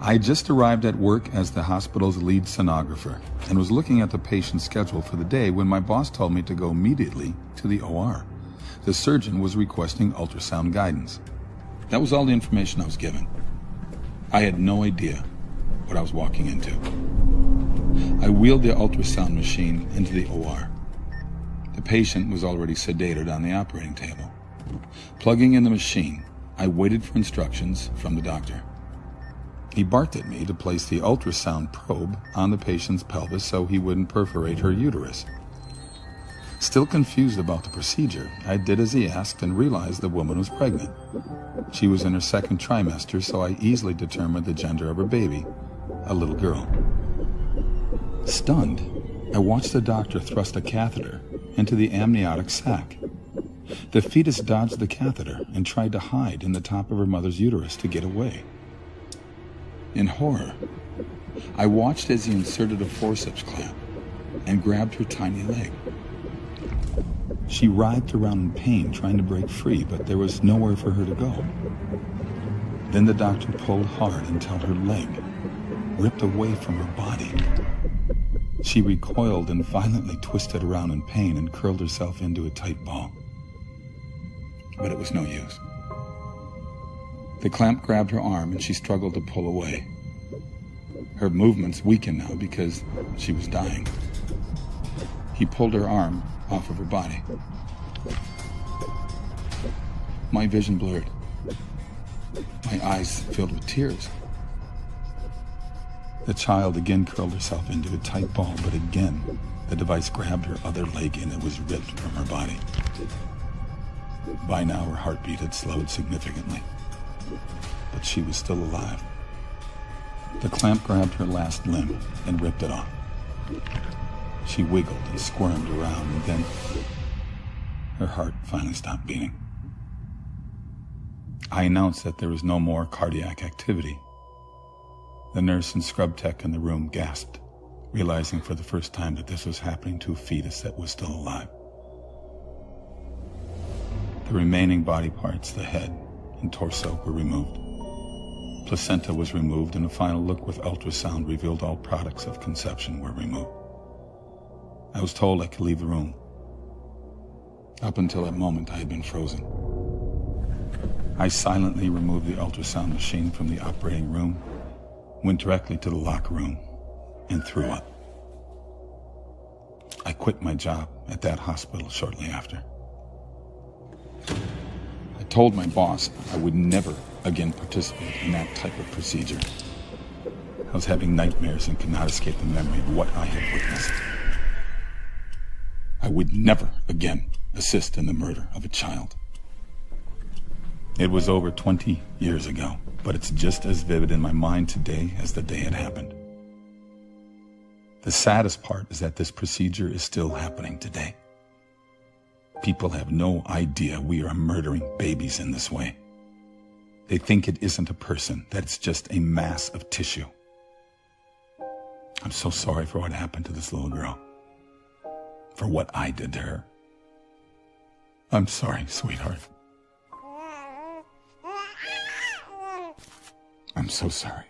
I just arrived at work as the hospital's lead sonographer and was looking at the patient's schedule for the day when my boss told me to go immediately to the OR. The surgeon was requesting ultrasound guidance. That was all the information I was given. I had no idea what I was walking into. I wheeled the ultrasound machine into the OR. The patient was already sedated on the operating table. Plugging in the machine, I waited for instructions from the doctor. He barked at me to place the ultrasound probe on the patient's pelvis so he wouldn't perforate her uterus. Still confused about the procedure, I did as he asked and realized the woman was pregnant. She was in her second trimester, so I easily determined the gender of her baby, a little girl. Stunned, I watched the doctor thrust a catheter into the amniotic sac. The fetus dodged the catheter and tried to hide in the top of her mother's uterus to get away. In horror, I watched as he inserted a forceps clamp and grabbed her tiny leg. She writhed around in pain, trying to break free, but there was nowhere for her to go. Then the doctor pulled hard until her leg ripped away from her body. She recoiled and violently twisted around in pain and curled herself into a tight ball. But it was no use. The clamp grabbed her arm and she struggled to pull away. Her movements weakened now because she was dying. He pulled her arm off of her body. My vision blurred. My eyes filled with tears. The child again curled herself into a tight ball, but again, the device grabbed her other leg and it was ripped from her body. By now, her heartbeat had slowed significantly, but she was still alive. The clamp grabbed her last limb and ripped it off. She wiggled and squirmed around, and then her heart finally stopped beating. I announced that there was no more cardiac activity. The nurse and scrub tech in the room gasped, realizing for the first time that this was happening to a fetus that was still alive. The remaining body parts, the head and torso, were removed. Placenta was removed, and a final look with ultrasound revealed all products of conception were removed. I was told I could leave the room. Up until that moment, I had been frozen. I silently removed the ultrasound machine from the operating room, went directly to the locker room, and threw up. I quit my job at that hospital shortly after. I told my boss I would never again participate in that type of procedure. I was having nightmares and could not escape the memory of what I had witnessed. I would never again assist in the murder of a child. It was over 20 years ago, but it's just as vivid in my mind today as the day it happened. The saddest part is that this procedure is still happening today. People have no idea we are murdering babies in this way. They think it isn't a person, that it's just a mass of tissue. I'm so sorry for what happened to this little girl, for what I did to her. I'm sorry, sweetheart. I'm so sorry.